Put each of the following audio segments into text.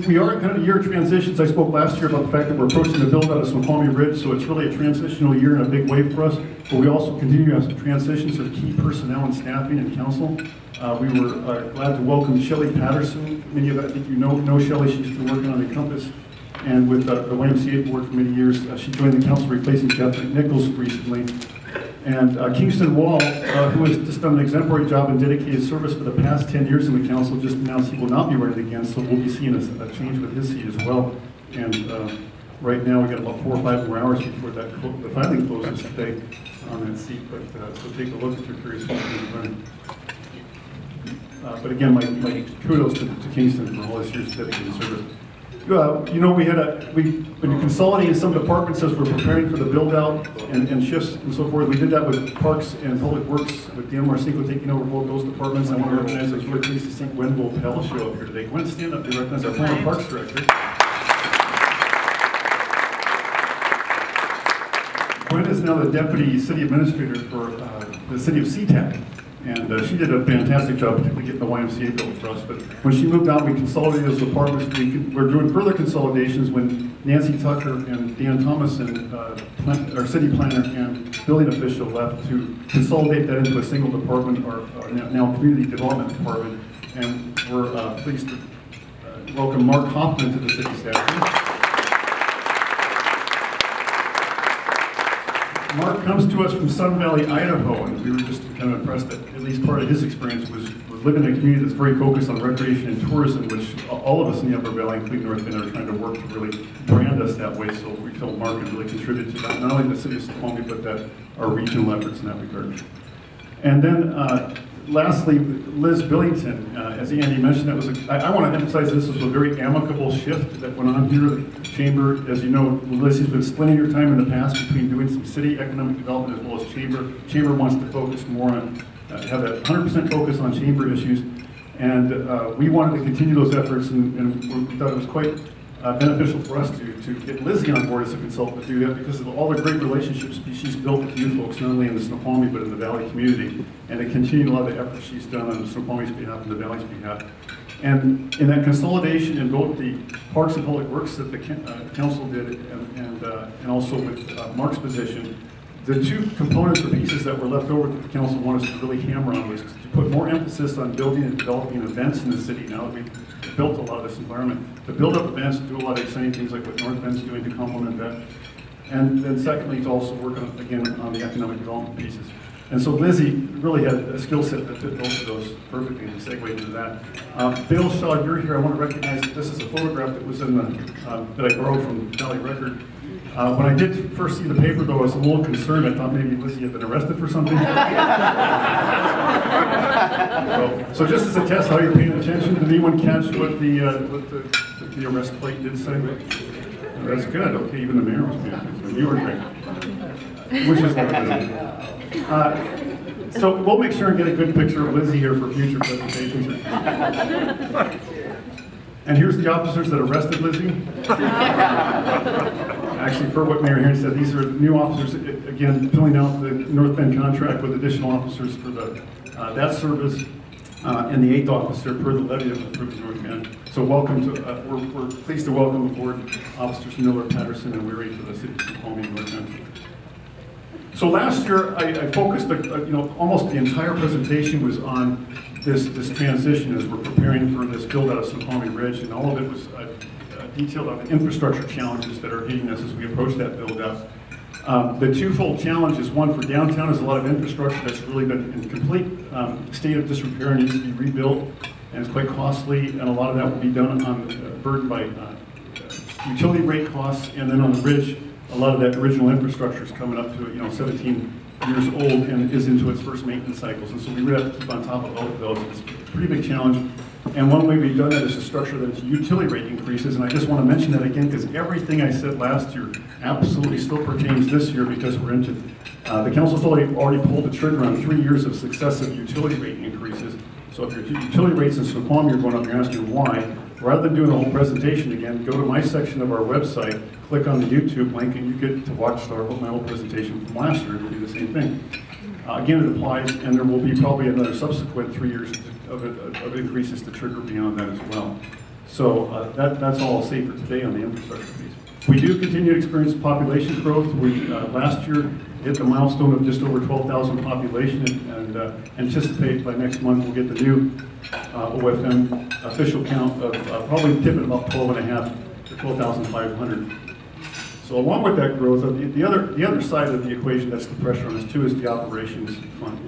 we are in kind of a year of transitions. I spoke last year about the fact that we're approaching the build out of Snoqualmie Ridge, so it's really a transitional year in a big way for us. But we also continue to have some transitions of key personnel and staffing and council. We were glad to welcome Shelley Patterson. Many of you, I think you know Shelley. She's been working on the Compass and with the YMCA board for many years. She joined the council replacing Jeff McNichols recently. And Kingston Wall, who has just done an exemplary job in dedicated service for the past 10 years in the council, just announced he will not be running again, so we'll be seeing a change with his seat as well. And right now we got about 4 or 5 more hours before the filing closes today on that seat, but so take a look if you're curious what he's running. But again, my kudos to Kingston for all his years of dedicated service. You know, we've been consolidating some departments as we're preparing for the build out and shifts and so forth. We did that with Parks and Public Works, with Dan Marcinko taking over both those departments. I want to recognize, I was really pleased to see Gwen Volpel show up here today. Gwen, stand up to recognize our former Parks Director. Gwen is now the Deputy City Administrator for the City of SeaTac. And she did a fantastic job, particularly getting the YMCA built for us. But when she moved out, we consolidated those departments. We're doing further consolidations when Nancy Tucker and Dan Thomason, our city planner and building official, left to consolidate that into a single department, or now community development department. And we're pleased to welcome Mark Hoffman to the city staff. Mark comes to us from Sun Valley, Idaho, and we were just kind of impressed that at least part of his experience was living in a community that's very focused on recreation and tourism, which all of us in the Upper Valley, including North Bend, are trying to work to really brand us that way. So we felt Mark had really contributed to that, not only the city of Snoqualmie, but that our regional efforts in that regard. And then lastly, Liz Billington, as Andy mentioned, that was I want to emphasize this was a very amicable shift that went on here at the Chamber. As you know, Liz has been splitting her time in the past between doing some city economic development as well as Chamber. Chamber wants to focus more on, have that 100% focus on Chamber issues. And we wanted to continue those efforts, and we thought it was quite beneficial for us to get Lizzie on board as a consultant to do that, because of all the great relationships she's built with you folks, not only in the Snoqualmie but in the Valley community, and to continue a lot of the efforts she's done on the Snoqualmie's behalf and the Valley's behalf. And in that consolidation in both the Parks and Public Works that the council did and also with Mark's position, the two components or pieces that were left over that the council wanted us to really hammer on was to put more emphasis on building and developing events in the city. Now that we've built a lot of this environment, to build up events, do a lot of exciting things like what North Bend's doing to complement that. And then secondly, to also work on, again, on the economic development pieces. And so Lizzie really had a skill set that fit both of those perfectly, and segue into that. Phil Shaw, you're here. I want to recognize that this is a photograph that was in the, that I borrowed from Valley Record. When I did first see the paper, though, I was a little concerned. I thought maybe Lizzie had been arrested for something. So just as a test, how you're paying attention, did anyone catch what the arrest plate did say? That's good. Okay, even the mayor was paying attention. You were great. Which is good. So we'll make sure and get a good picture of Lizzie here for future presentations. And here's the officers that arrested Lizzie. Actually, per what Mayor Heron said, these are new officers, again, filling out the North Bend contract with additional officers for that service, and the 8th officer per the levy that was approved in North Bend. So welcome to, we're pleased to welcome aboard Officers Miller, Patterson, and Weary to the city of Snoqualmie and North Bend. So last year, I focused, almost the entire presentation was on this transition as we're preparing for this build out of Snoqualmie Ridge, and all of it was detailed on the infrastructure challenges that are hitting us as we approach that build out. The twofold challenges: one, for downtown is a lot of infrastructure that's really been in complete state of disrepair and needs to be rebuilt, and it's quite costly, and a lot of that will be done on burdened by utility rate costs, and then on the ridge, a lot of that original infrastructure is coming up to 17 years old and is into its first maintenance cycles, and so we really have to keep on top of both of those. It's a pretty big challenge. And one way we've done that is to structure them to utility rate increases, and I just want to mention that again because everything I said last year absolutely still pertains this year, because we're into, the council's already pulled the trigger on 3 years of successive utility rate increases. So if your utility rates in Snoqualmie are going up, you're asking why. Rather than doing the whole presentation again, go to my section of our website, click on the YouTube link, and you get to watch my whole presentation from last year. It'll be the same thing. Again, it applies, and there will be probably another subsequent 3 years of increases to trigger beyond that as well. So that's all I'll say for today on the infrastructure piece. We do continue to experience population growth. We last year hit the milestone of just over 12,000 population, and anticipate by next month we'll get the new OFM official count of probably tipping about 12.5 to 12,500. So along with that growth, the other side of the equation that's the pressure on us too is the operations fund.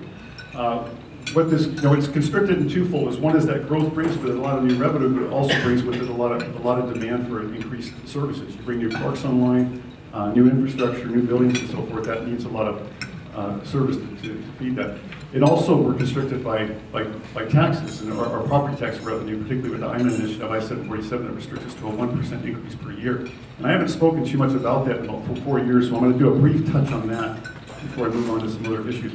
What this, it's constricted in twofold. One is that growth brings with it a lot of new revenue, but it also brings with it a lot of demand for increased services. You bring new parks online, new infrastructure, new buildings, and so forth. That needs a lot of service to feed that. It also, we're constricted by taxes and our property tax revenue, particularly with the IMA initiative, I-747, that restricts us to a 1% increase per year. And I haven't spoken too much about that in about 4 years, so I'm going to do a brief touch on that before I move on to some other issues.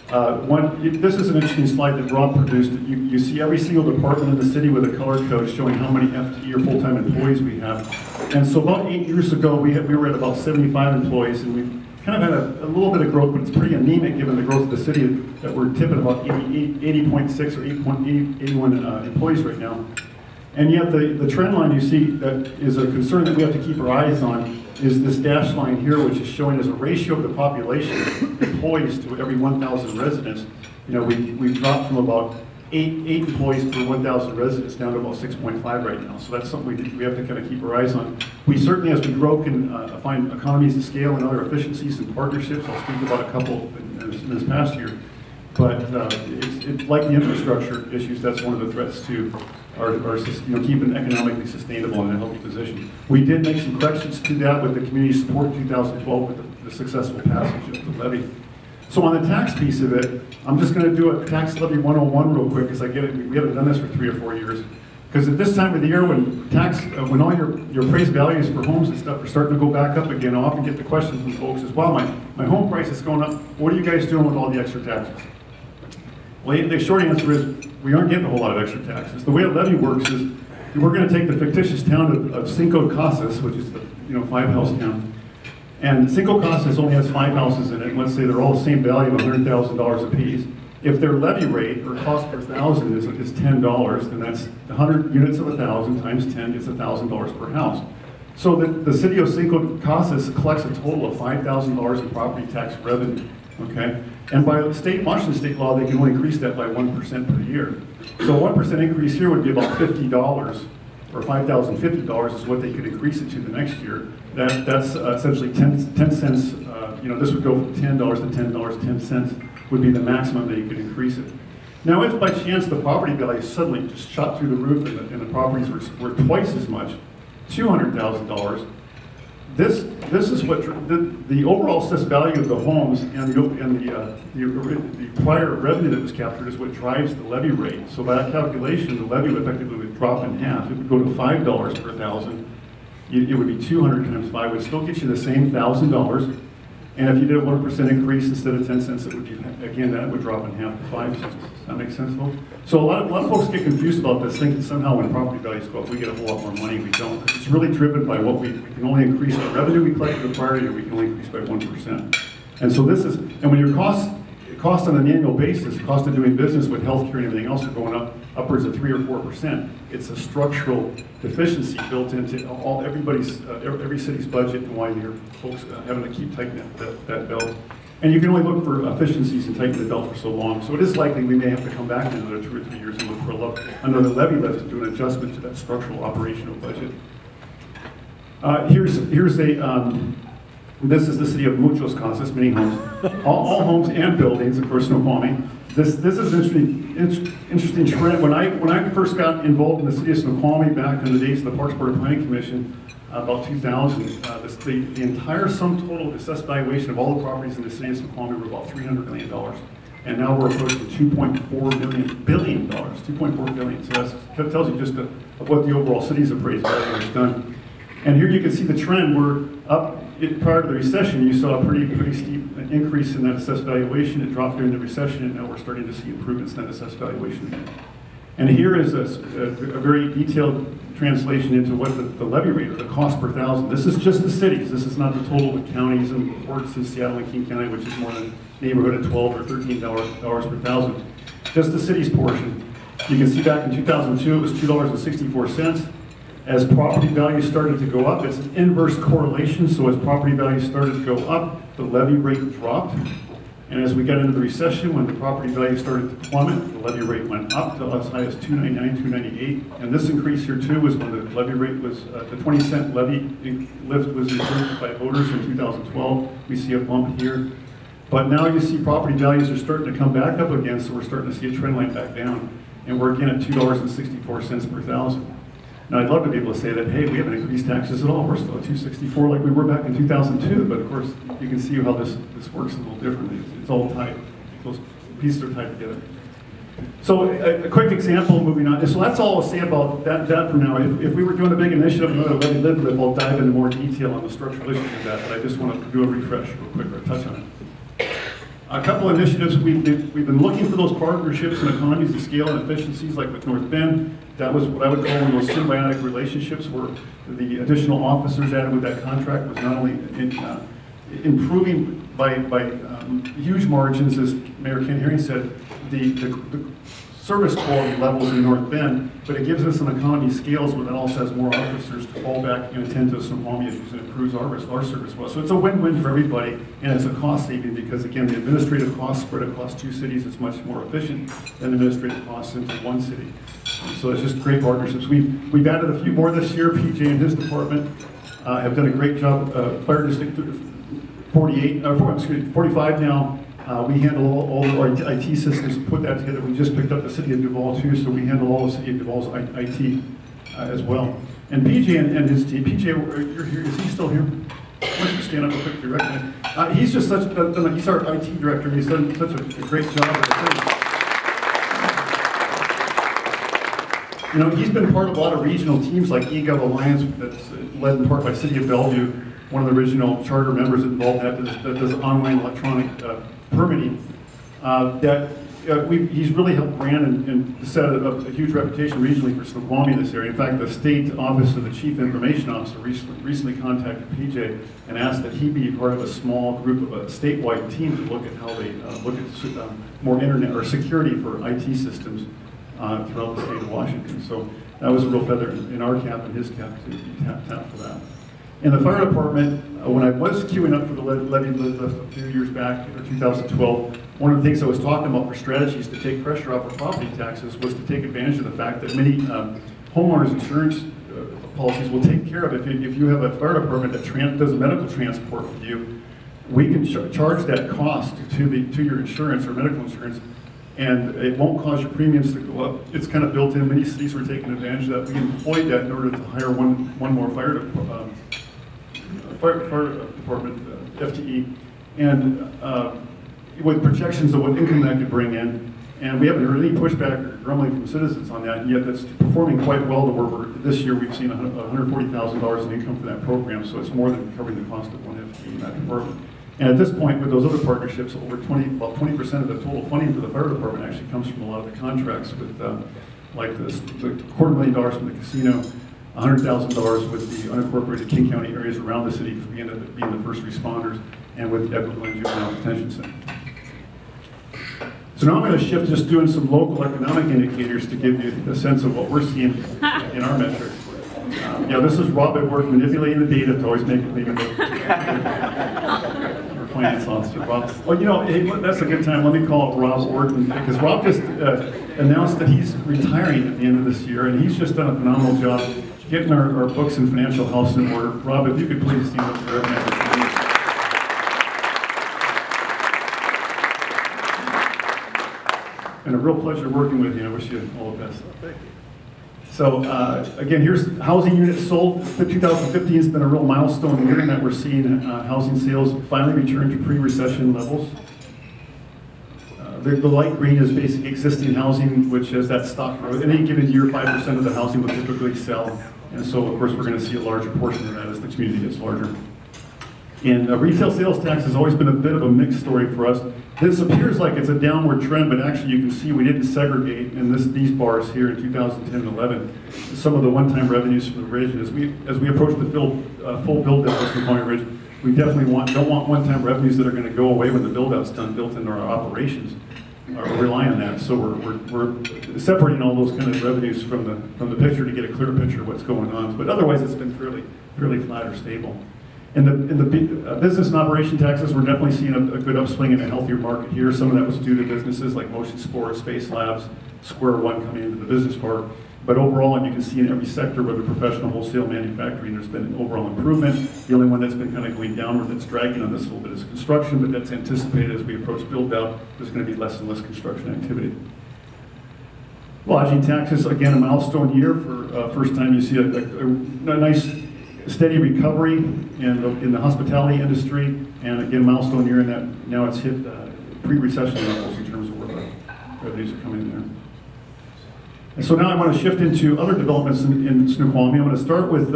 This is an interesting slide that Rob produced. You see every single department in the city with a color code showing how many FTE or full-time employees we have. And so about 8 years ago, we were at about 75 employees, and we kind of had a little bit of growth, but it's pretty anemic given the growth of the city that we're tipping about 80.6 or 81 employees right now. And yet the trend line you see that is a concern that we have to keep our eyes on is this dashed line here, which is showing as a ratio of the population employees to every 1,000 residents. You know, we've dropped from about eight employees per 1,000 residents down to about 6.5 right now. So that's something we have to kind of keep our eyes on. We certainly, as we grow, can find economies of scale and other efficiencies and partnerships. I'll speak about a couple in this past year. But it's like the infrastructure issues, that's one of the threats to our keeping economically sustainable in a healthy position. We did make some corrections to that with the community support in 2012 with the successful passage of the levy. So on the tax piece of it, I'm just going to do a tax levy 101 real quick because I get it. We haven't done this for 3 or 4 years. Because at this time of the year, when all your appraised values for homes and stuff are starting to go back up again, I often get the question from folks as well, my home price is going up. What are you guys doing with all the extra taxes? Well, the short answer is we aren't getting a whole lot of extra taxes. The way a levy works is we're going to take the fictitious town of Cinco Casas, which is the 5-house town, and Cinco Casas only has 5 houses in it. Let's say they're all the same value of $100,000 a piece. If their levy rate or cost per 1,000 is $10, then that's 100 units of 1,000 times 10 is $1,000 per house. So the city of Cinco Casas collects a total of $5,000 in property tax revenue. Okay, and by Washington state law, they can only increase that by 1% per year. So a 1% increase here would be about $50, or $5,050 is what they could increase it to the next year. That's essentially 10 cents. This would go from $10 to $10, 10 cents would be the maximum that you could increase it. Now, if by chance the property value suddenly just shot through the roof and the properties were twice as much, $200,000. This is what the overall assessed value of the homes and the prior revenue that was captured is what drives the levy rate. So by that calculation, the levy would effectively drop in half. It would go to $5 per 1,000. It would be 200 times 5. It would still get you the same $1,000. And if you did a 1% increase instead of 10 cents, it would be, again, that would drop in half to 5 cents. Does that make sense, folks? So a lot of folks get confused about this, thinking somehow when property values go up, we get a whole lot more money. We don't. It's really driven by what we can only increase the revenue we collected the prior year, we can only increase by 1%. And so this is, and when your cost on an annual basis, cost of doing business with healthcare and everything else are going up upwards of 3 or 4%. It's a structural deficiency built into every city's budget, and why your folks having to keep tightening that belt. And you can only look for efficiencies and tighten the belt for so long. So it is likely we may have to come back in another 2 or 3 years and look for another levy lift to do an adjustment to that structural operational budget. This is the city of Muchos Casas, many homes, all homes and buildings, of course, Snoqualmie. This is an interesting trend. When I first got involved in the city of Snoqualmie back in the days of the Parks Board of Planning Commission, about 2000, the entire sum total assessed valuation of all the properties in the city of Snoqualmie were about $300 million. And now we're approaching $2.4 billion, 2.4 billion. So that tells you just what the overall city's appraised value has done. And here you can see the trend. We're up. Prior to the recession, you saw a pretty steep increase in that assessed valuation. It dropped during the recession, and now we're starting to see improvements in that assessed valuation again. And here is a very detailed translation into what the levy rate, or the cost per 1,000. This is just the cities. This is not the total of the counties and ports in Seattle and King County, which is more than neighborhood of $12 or $13 per 1,000. Just the city's portion. You can see back in 2002, it was $2.64. As property values started to go up, it's an inverse correlation, so as property values started to go up, the levy rate dropped. And as we got into the recession, when the property value started to plummet, the levy rate went up to as high as $2.99, $2.98. And this increase here too was when the levy rate was, the 20-cent levy lift was approved by voters in 2012. We see a bump here. But now you see property values are starting to come back up again, so we're starting to see a trend line back down. And we're again at $2.64 per thousand. Now I'd love to be able to say that, hey, we haven't increased taxes at all. We're still at $2.64 like we were back in 2002. But of course, you can see how this works a little differently. It's all tied. Those pieces are tied together. So a quick example, moving on. So that's all I'll say about that for now. If we were doing a big initiative, another levy lid lift, I'll dive into more detail on the structural issues of that. But I just want to do a refresh real quick, or touch on it. A couple initiatives, we've been looking for those partnerships and economies of scale and efficiencies, like with North Bend. That was what I would call one of those symbiotic relationships where the additional officers added with that contract was not only improving by huge margins, as Mayor Ken Herring said, the service quality levels in North Bend, but it gives us an economy of scales where that also has more officers to fall back and attend to Snoqualmie issues and improves our service well. So it's a win-win for everybody, and it's a cost saving because, again, the administrative costs spread across two cities is much more efficient than administrative costs into one city. So it's just great partnerships. We've added a few more this year. PJ and his department have done a great job. Fire District 45 now. We handle all of our IT systems, put that together. We just picked up the city of Duval too, so we handle all the city of Duval's IT as well. And PJ and his team, PJ, you're here, is he still here? Why don't you stand up real quick if you recognize? He's just he's our IT director, and he's done such a great job with the thing. You know, he's been part of a lot of regional teams like eGov Alliance, that's led in part by City of Bellevue, one of the original charter members involved in that does online electronic permitting. He's really helped brand and set a huge reputation regionally for Snoqualmie in this area. In fact, the state office of the chief information officer recently contacted PJ and asked that he be part of a small group of a statewide team to look at how they look at more internet or security for IT systems throughout the state of Washington. So that was a real feather in our cap and his cap to be tapped for that. In the fire department, when I was queuing up for the levy lift a few years back, in 2012, one of the things I was talking about for strategies to take pressure off of property taxes was to take advantage of the fact that many homeowners insurance policies will take care of it. If you have a fire department that does medical transport for you, we can charge that cost to your insurance or medical insurance, and it won't cause your premiums to go up. It's kind of built in. Many cities were taking advantage of that. We employed that in order to hire one more fire department, FTE, and with projections of what income that could bring in. And we haven't heard any pushback or grumbling from citizens on that, and yet that's performing quite well to where this year we've seen $140,000 in income for that program, so it's more than covering the cost of one FTE in that department. And at this point, with those other partnerships, about 20% of the total funding for the fire department actually comes from a lot of the contracts with, like the $250,000 from the casino, $100,000 with the unincorporated King County areas around the city, because we end up being the first responders, and with Edward Glen Juvenile Detention Center. So now I'm going to shift just doing some local economic indicators to give you a sense of what we're seeing in our metrics. Yeah, this is Rob at work manipulating the data to always make it leave our finance officer, Rob. Well, you know, hey, that's a good time. Let me call up Rob Orton, because Rob just announced that he's retiring at the end of this year, and he's just done a phenomenal job getting our books and financial house in order. Rob, if you could please stand up for everyone. And a real pleasure working with you. I wish you all the best. Thank you. So again, here's housing units sold. 2015 has been a real milestone year in that we're seeing housing sales finally return to pre-recession levels. The light green is basic existing housing, which is that stock growth. In any given year, 5% of the housing will typically sell. And so, of course, we're going to see a larger portion of that as the community gets larger. And retail sales tax has always been a bit of a mixed story for us. This appears like it's a downward trend, but actually you can see we didn't segregate in these bars here in 2010 and 11 some of the one-time revenues from the Ridge. And as we approach the full build-out of Snoqualmie Ridge, we definitely don't want one-time revenues that are going to go away when the build-out's done, built into our operations. rely on that. So we're separating all those kind of revenues from the picture to get a clear picture of what's going on. But otherwise, it's been fairly flat or stable. In the business and operation taxes, we're definitely seeing a good upswing in a healthier market here. Some of that was due to businesses like Motion Sport, Space Labs, Square One coming into the business park. But overall, and you can see in every sector, whether professional, wholesale, manufacturing, there's been an overall improvement. The only one that's been kind of going downward that's dragging on this a little bit is construction, but that's anticipated as we approach build out. There's going to be less and less construction activity. Lodging taxes, again, a milestone year for first time you see a nice steady recovery in the hospitality industry, and again, milestone year in that now it's hit pre-recession levels in terms of where the revenues are coming in there. And so now I want to shift into other developments in Snoqualmie. I'm going to start with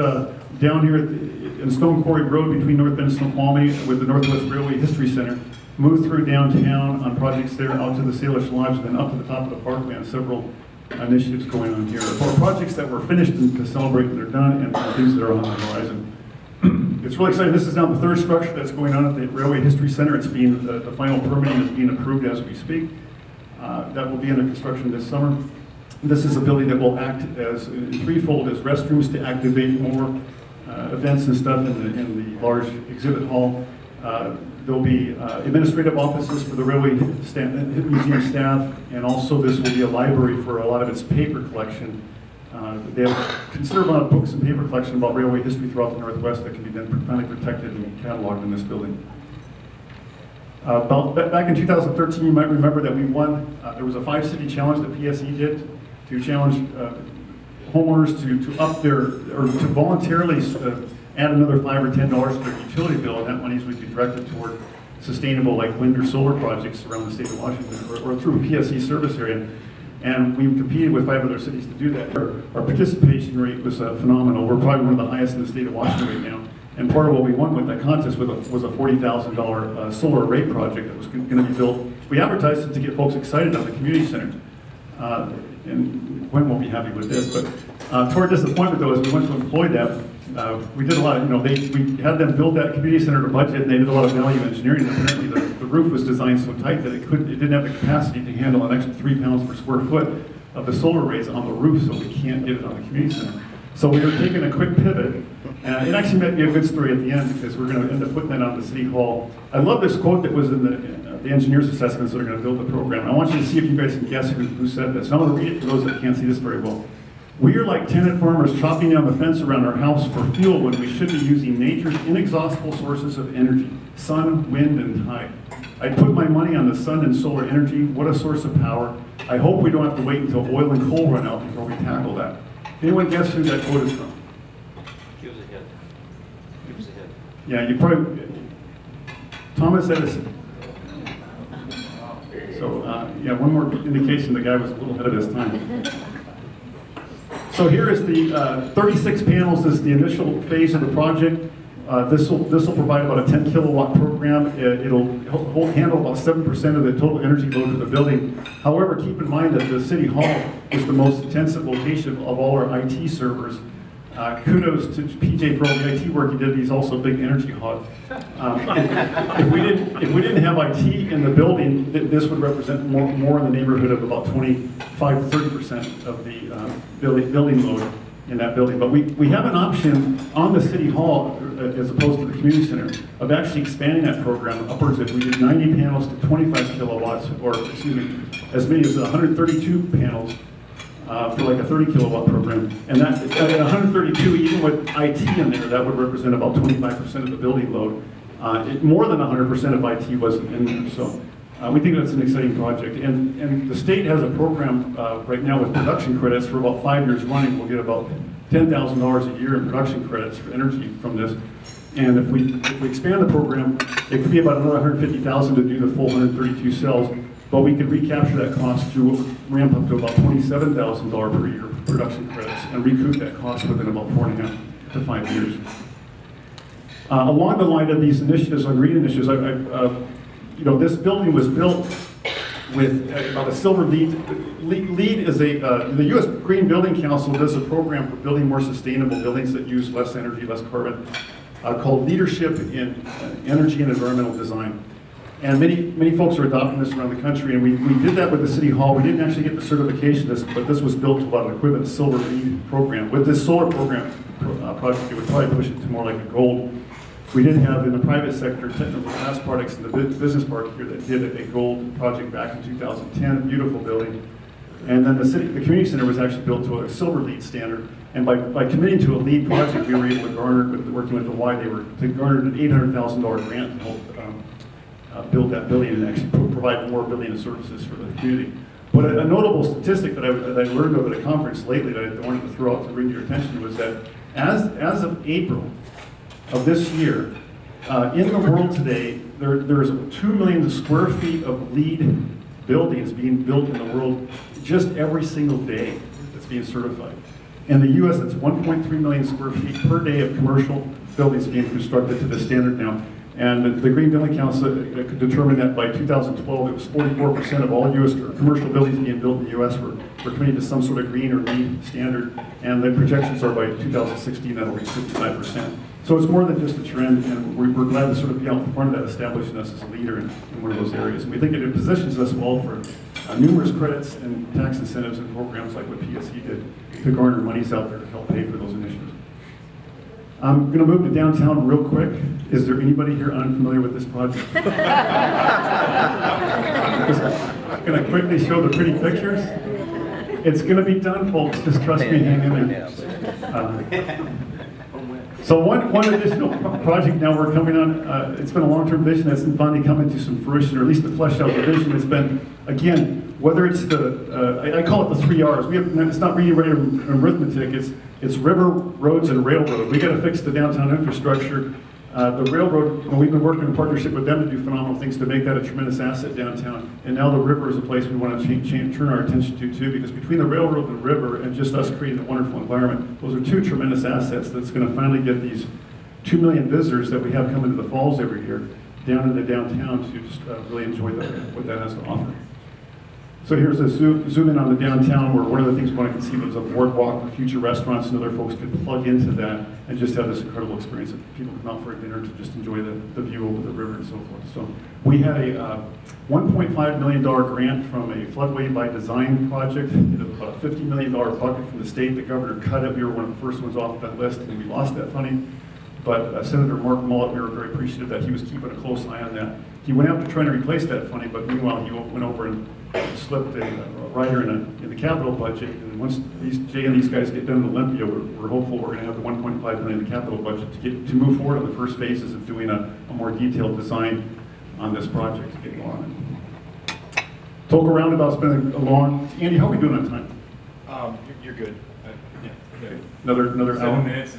down here in Stone Quarry Road between North Bend and Snoqualmie with the Northwest Railway History Center. Move through downtown on projects there out to the Salish Lodge, then up to the top of the parkway on several initiatives going on here. For projects that were finished and to celebrate when they're done, and things that are on the horizon. It's really exciting. This is now the third structure that's going on at the Railway History Center. It's being the final permitting is being approved as we speak. That will be under construction this summer. This is a building that will act as threefold as restrooms to activate more events and stuff in the large exhibit hall. There'll be administrative offices for the railway museum staff, and also this will be a library for a lot of its paper collection. They have a considerable amount of books and paper collection about railway history throughout the Northwest that can be then finally protected and cataloged in this building. Back in 2013, you might remember that we won, there was a 5-city challenge that PSE did to challenge homeowners to up their, or to voluntarily add another $5 or $10 to their utility bill, and that money would be directed toward sustainable, like wind or solar projects around the state of Washington, or through a PSE service area. And we competed with 5 other cities to do that. Our participation rate was phenomenal. We're probably one of the highest in the state of Washington right now. And part of what we won with that contest was a $40,000 solar array project that was going to be built. We advertised it to get folks excited on the community center. And Gwen won't be happy with this, but to our disappointment though, as we went to employ that, we did a lot of, we had them build that community center to budget, and they did a lot of value engineering. Apparently the roof was designed so tight that it didn't have the capacity to handle an extra 3 pounds per square foot of the solar arrays on the roof, so we can't get it on the community center. So we were taking a quick pivot. It actually might be a good story at the end, because we're going to end up putting that on the City Hall. I love this quote that was in the engineers' assessments that are going to build the program. I want you to see if you guys can guess who said this. I'm going to read it for those that can't see this very well. We are like tenant farmers chopping down the fence around our house for fuel when we should be using nature's inexhaustible sources of energy, sun, wind, and tide. I put my money on the sun and solar energy. What a source of power. I hope we don't have to wait until oil and coal run out before we tackle that. Anyone guess who that quote is from? Give us a hint. Give us a hint. Yeah, you probably, Thomas Edison. So, yeah, one more indication the guy was a little ahead of his time. So here is the 36 panels is the initial phase of the project. This will provide about a 10 kilowatt program. It'll handle about 7% of the total energy load of the building. However, keep in mind that the City Hall is the most intensive location of all our IT servers. Kudos to PJ for all the IT work he did. He's also a big energy hog. If we didn't have IT in the building, this would represent more in the neighborhood of about 25 to 30% of the building load in that building. But we have an option on the City Hall, as opposed to the community center, of actually expanding that program upwards. If we did 90 panels to 25 kilowatts, or excuse me, as many as 132 panels for like a 30 kilowatt program. And that at 132, even with IT in there, that would represent about 25% of the building load. More than 100% of IT wasn't in there. So we think that's an exciting project. And the state has a program right now with production credits for about 5 years running. We'll get about $10,000 a year in production credits for energy from this. And if we expand the program, it could be about another $150,000 to do the full 132 cells. But we could recapture that cost through ramp up to about $27,000 per year production credits and recoup that cost within about 4.5 to 5 years. Along the line of these initiatives, on green initiatives, this building was built with about a silver LEED. LEED is the U.S. Green Building Council does a program for building more sustainable buildings that use less energy, less carbon, called Leadership in Energy and Environmental Design. And many folks are adopting this around the country, and we did that with the City Hall. We didn't actually get the certification, but this was built to about an equivalent silver LEED program. With this solar program project, it would probably push it to more like a gold. We did have in the private sector technical glass products in the business park here that did a gold project back in 2010, a beautiful building. And then the community center was actually built to a silver LEED standard. And by committing to a LEED project, we were able to garner, working with the Y, they garnered an $800,000 grant to help build that building and actually provide more building and services for the community. But a notable statistic that I learned over at a conference lately that I wanted to throw out to bring to your attention was that as of April of this year, in the world today, there's 2 million square feet of LEED buildings being built in the world just every single day that's being certified. In the US, it's 1.3 million square feet per day of commercial buildings being constructed to this standard now. And the Green Building Council determined that by 2012, it was 44% of all US commercial buildings being built in the US were committed to some sort of green or LEED standard. And the projections are by 2016 that'll reach 55%. So it's more than just a trend, and we're glad to sort of be out in front of that, establishing us as a leader in one of those areas. And we think it positions us well for numerous credits and tax incentives and programs like what PSE did to garner monies out there to help pay for those initiatives. I'm going to move to downtown real quick. Is there anybody here unfamiliar with this project? I'm going to quickly show the pretty pictures. It's going to be done, folks. Just trust me, hang in there. So one additional project now we're coming on, it's been a long-term vision that's finally coming to some fruition, or at least to flesh out the vision. It's been, again, whether it's the, I call it the 3 R's. It's not really arithmetic, it's river, roads, and railroad. We got to fix the downtown infrastructure. The railroad, we've been working in partnership with them to do phenomenal things to make that a tremendous asset downtown. And now the river is a place we want to turn our attention to too, because between the railroad and the river and just us creating a wonderful environment, those are 2 tremendous assets that's going to finally get these 2 million visitors that we have coming to the falls every year down in the downtown to just really enjoy what that has to offer. So here's a zoom in on the downtown, where one of the things we want to conceive of is a boardwalk where future restaurants and other folks could plug into that and just have this incredible experience that people come out for a dinner to just enjoy the view over the river and so forth. So we had a $1.5 million grant from a floodway by design project, about a $50 million bucket from the state. The governor cut it. We were one of the first ones off that list, and we lost that funding. But Senator Mark Mullet, we were very appreciative that he was keeping a close eye on that. He went after trying to replace that funding, but meanwhile he went over and slipped a rider in the capital budget. And once Jay and these guys get done in Olympia, we're hopeful we're going to have the $1.5 million in the capital budget to move forward on the first phases of doing a more detailed design on this project to get going. Tocal Roundabout's been a long. Andy, how are we doing on time? You're good. Yeah. Okay. Another 7 hour. minutes.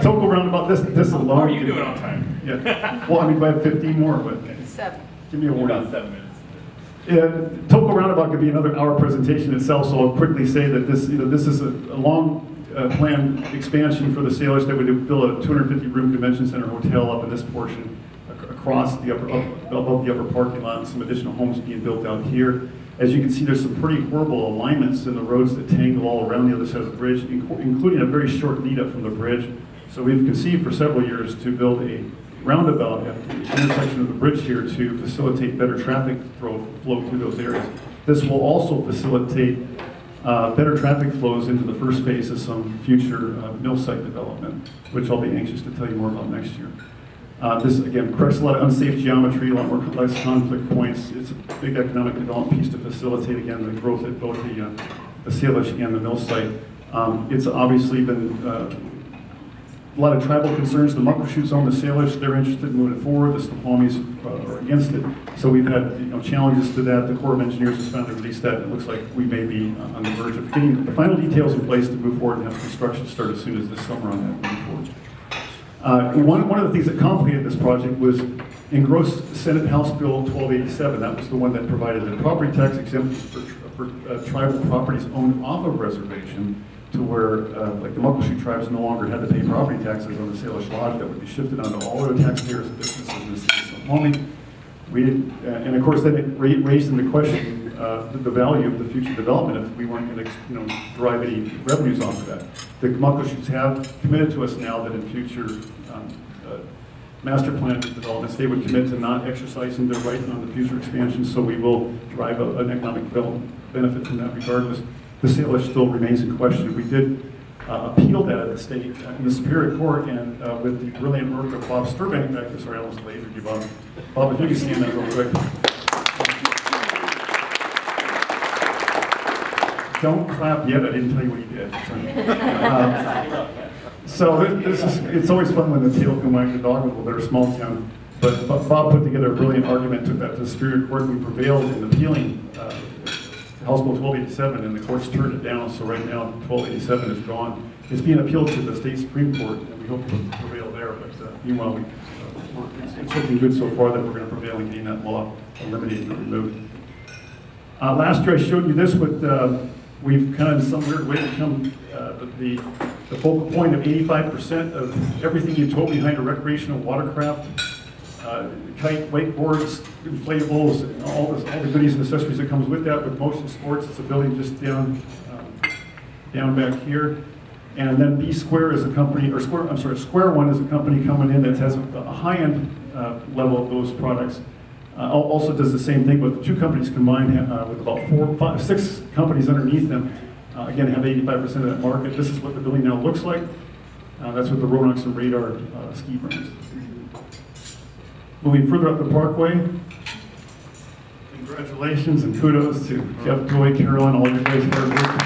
Total Roundabout, this alone. How are you doing on time? Yeah. Well, I mean, I have 15 more, but 7. Give me a warning. About 7 minutes. Yeah, Toco Roundabout could be another hour presentation itself, so I'll quickly say that this is a long planned expansion for the sailors that would build a 250-room convention center hotel up in this portion, across the above the upper parking lot, and some additional homes being built out here. As you can see, there's some pretty horrible alignments in the roads that tangle all around the other side of the bridge, including a very short lead up from the bridge. So we've conceived for several years to build a roundabout at the intersection of the bridge here to facilitate better traffic flow through those areas. This will also facilitate better traffic flows into the first phase of some future mill site development, which I'll be anxious to tell you more about next year. This, again, corrects a lot of unsafe geometry, a lot more less conflict points. It's a big economic development piece to facilitate, again, the growth at both the Salish and the mill site. It's obviously been a lot of tribal concerns. The Muckleshoots own the Salish. They're interested in moving it forward. The Snoqualmies are against it. So we've had challenges to that. The Corps of Engineers has finally released that. It looks like we may be on the verge of getting the final details in place to move forward and have construction start as soon as this summer on that moving forward. One of the things that complicated this project was engrossed Senate House Bill 1287. That was the one that provided the property tax exemption for tribal properties owned off of reservation, to where, like the Muckleshoot tribes no longer had to pay property taxes on the Salish Lodge. That would be shifted onto all other taxpayers and businesses in the city of Snoqualmie. We did, and of course, then it raised into question the value of the future development if we weren't going to, derive any revenues off of that. The Muckleshoots have committed to us now that in future master plan developments, they would commit to not exercising their right on the future expansion, so we will drive an economic development benefit from that regardless. The sale still remains in question. We did appeal that at the state in the Superior Court, and with the brilliant work of Bob Sturbank back there. Sorry, I almost lasered you, Bob. Bob, if you can stand that real quick. Don't clap yet, I didn't tell you what he did. So it's always fun when the tail can wag the dog with their small town. But Bob put together a brilliant argument, took that to the Superior Court. We prevailed in appealing House Bill 1287, and the courts turned it down. So right now, 1287 is gone. It's being appealed to the state Supreme Court, and we hope to prevail there. But meanwhile, it's looking good so far that we're going to prevail in getting that law eliminated and removed. Last year I showed you this, but we've kind of in some weird way become the focal point of 85% of everything you told behind a recreational watercraft, kite, wakeboards, inflatables, and all the goodies and accessories that comes with that. With motion sports, it's a building just down back here. And then B Square is a company, or Square One is a company coming in that has a high-end level of those products. Also does the same thing, but the two companies combined with about 4, 5, 6 companies underneath them, again, have 85% of that market. This is what the building now looks like. That's with the Ronox and Radar ski brands. Moving further up the parkway, congratulations and kudos to Jeff, Joy, Carolyn, all you guys hard work.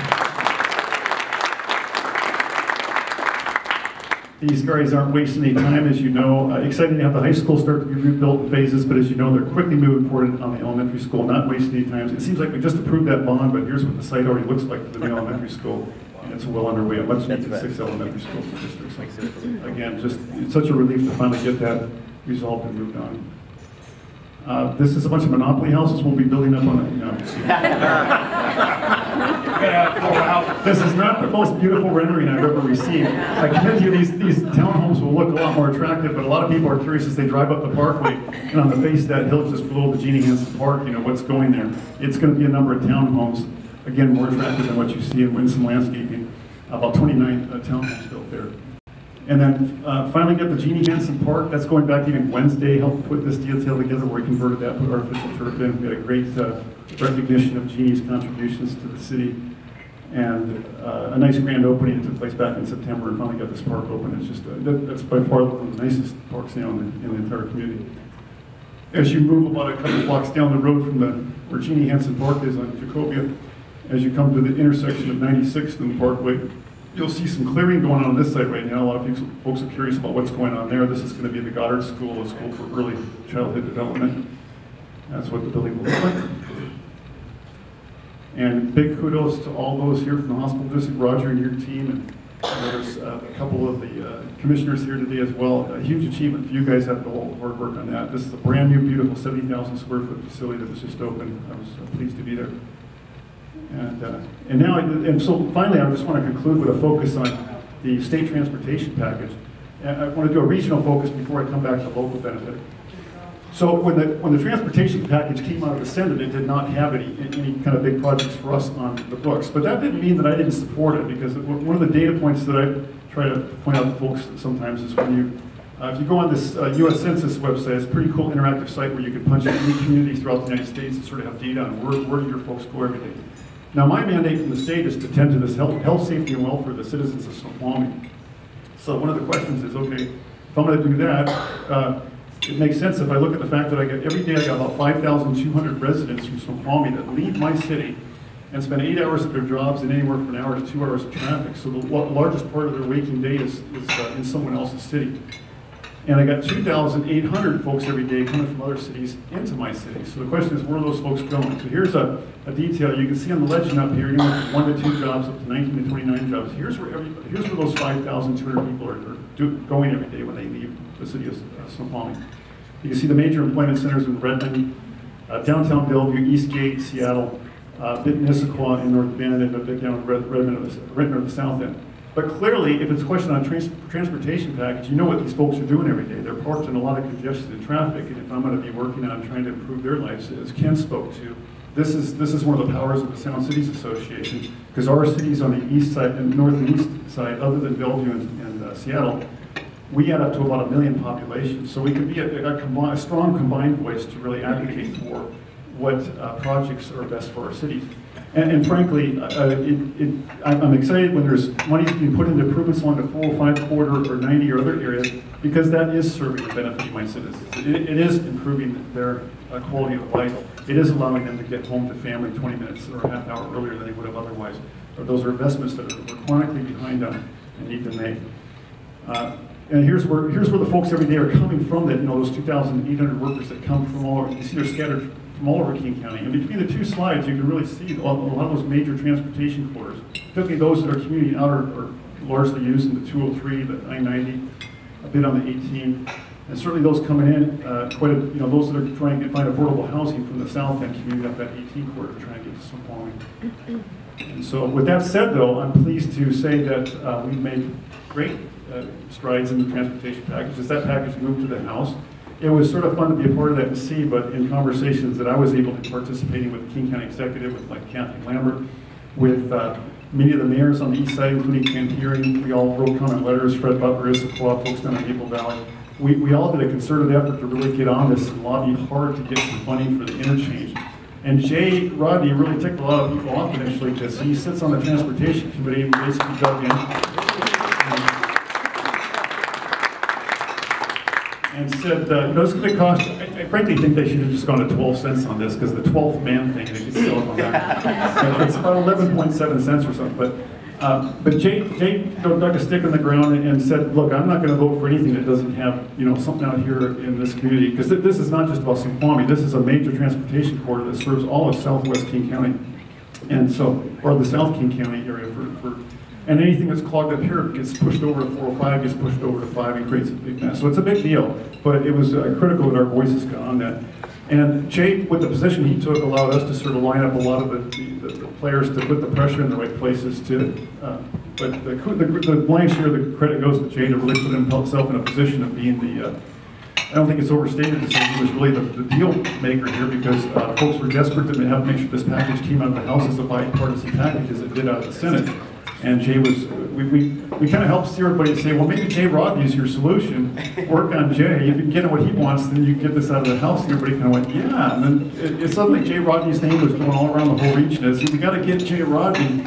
These guys aren't wasting any time, as you know. Excited to have the high school start to be rebuilt in phases, but as you know, they're quickly moving forward on the elementary school, not wasting any time. It seems like we just approved that bond, but here's what the site already looks like for the new elementary school, and it's well underway. A much needed 6 elementary schools in the district. So, again, just it's such a relief to finally get that resolved and moved on. This is a bunch of monopoly houses we'll be building up on it. No. This is not the most beautiful rendering I've ever received. I commit to you, these townhomes will look a lot more attractive, but a lot of people are curious as they drive up the parkway, and on the face of that hill just below the Jeannie Hansen Park, you know, what's going there. It's going to be a number of townhomes, again, more attractive than what you see in Winston Landscaping. About 29 townhomes built there. And then finally got the Jeannie Hansen Park. That's going back to even Wednesday, helped put this detail together where we converted that, put artificial turf in. We had a great recognition of Jeannie's contributions to the city. And a nice grand opening that took place back in September, and finally got this park open. It's just, that's by far one of the nicest parks now in the entire community. As you move about a couple blocks down the road from where Jeannie Hansen Park is on Jacobia, as you come to the intersection of 96th and Parkway, you'll see some clearing going on this site right now. A lot of folks are curious about what's going on there. This is going to be the Goddard School, a school for early childhood development. That's what the building will look like. And big kudos to all those here from the hospital district, Roger and your team, and there's a couple of the commissioners here today as well. A huge achievement for you guys after all the hard work on that. This is a brand new, beautiful 70,000 square foot facility that was just opened. I was pleased to be there. And so finally, I just want to conclude with a focus on the state transportation package. And I want to do a regional focus before I come back to local benefit. So when the transportation package came out of the Senate, it did not have any kind of big projects for us on the books. But that didn't mean that I didn't support it, because one of the data points that I try to point out to folks sometimes is when you, if you go on this U.S. Census website, it's a pretty cool interactive site where you can punch in any community throughout the United States and sort of have data on where do your folks go every day. Now, my mandate from the state is to tend to this health, safety, and welfare of the citizens of Snoqualmie. So one of the questions is, okay, if I'm going to do that, it makes sense if I look at the fact that every day I got about 5,200 residents from Snoqualmie that leave my city and spend 8 hours at their jobs and anywhere from an hour to 2 hours of traffic. So the largest part of their waking day is in someone else's city. And I got 2,800 folks every day coming from other cities into my city. So the question is, where are those folks going? So here's a detail. You can see on the legend up here, anywhere from 1 to 2 jobs up to 19 to 29 jobs. Here's where those 5,200 people are going every day when they leave the city of Snoqualmie. You can see the major employment centers in Redmond, downtown Bellevue, Eastgate, Seattle, a bit in Issaquah in North Bend, and a bit down in Redmond at the south end. But clearly, if it's a question on transportation package, you know what these folks are doing every day. They're parked in a lot of congestion and traffic, and if I'm going to be working on trying to improve their lives, as Ken spoke to, this is one of the powers of the Sound Cities Association, because our cities on the east side and north and east side, other than Bellevue and Seattle, we add up to about 1 million population. So we can be a strong combined voice to really advocate for what projects are best for our city. And frankly, I'm excited when there's money being put into improvements along the 405 corridor or 90 or other areas, because that is serving and benefiting my citizens. It is improving their quality of life. It is allowing them to get home to family 20 minutes or a half hour earlier than they would have otherwise. Or those are investments that we're chronically behind on and need to make. And here's where the folks every day are coming from, that, you know, those 2,800 workers that come from all over. You see they're scattered from all over King County. And between the two slides, you can really see a lot of those major transportation corridors, particularly those that are commuting out are largely using the 203, the 990, a bit on the 18, and certainly those coming in, those that are trying to find affordable housing from the south end, commuting up that 18 corridor, trying to get to Snoqualmie. And so, with that said, though, I'm pleased to say that we've made great strides in the transportation package. As that package moved to the House, it was sort of fun to be a part of that and see, but in conversations that I was able to participate in with the King County Executive, with like Kathy Lambert, with many of the mayors on the east side, including Ken Hearing, we all wrote comment letters, Fred Butler, Issaquah, folks down in Maple Valley. We all did a concerted effort to really get on this and lobby hard to get some funding for the interchange. And Jay Rodney really ticked a lot of people off initially, because he sits on the Transportation Committee and basically dug in and said, it's going to cost, I frankly think they should have just gone to 12 cents on this, because the 12th man thing, they could sell it on that. It's about 11.7 cents or something. But Jay dug a stick in the ground and said, look, I'm not going to vote for anything that doesn't have, something out here in this community, because this is not just about Snoqualmie. This is a major transportation corridor that serves all of southwest King County, and so, or the South King County area and anything that's clogged up here gets pushed over to 405, gets pushed over to 5, and creates a big mess. So it's a big deal, but it was critical that our voices got on that. And Jay, with the position he took, allowed us to sort of line up a lot of the players to put the pressure in the right places to. But the lion's share of the credit goes to Jay to really put himself in a position of being the. I don't think it's overstated to say he was really the deal maker here, because folks were desperate to have make sure this package came out of the House as a bipartisan package as it did out of the Senate. And Jay was, we kind of helped steer everybody to say, well, maybe Jay Rodney is your solution. Work on Jay. If you can get what he wants, then you get this out of the House. And everybody kind of went, yeah. And then suddenly Jay Rodney's name was going all around the whole region as, we got to get Jay Rodney.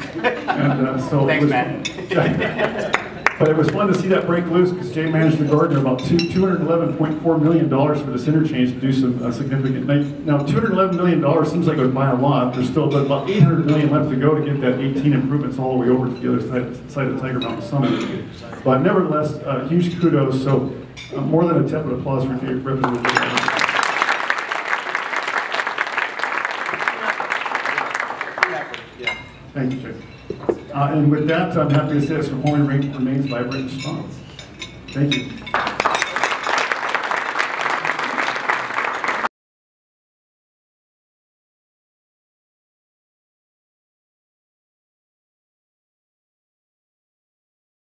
And so thanks, it was, Matt. But it was fun to see that break loose, because Jay managed to garner about $211.4 million for this interchange to do some significant. Now, $211 million seems like it would buy a lot. There's still about $800 million left to go to get that 18 improvements all the way over to the other side of Tiger Mountain Summit. But nevertheless, huge kudos. So more than a tepid applause for Jay Representative. Thank you, Jay. And with that, I'm happy to say that Snoqualmie remains vibrant and strong. Thank you.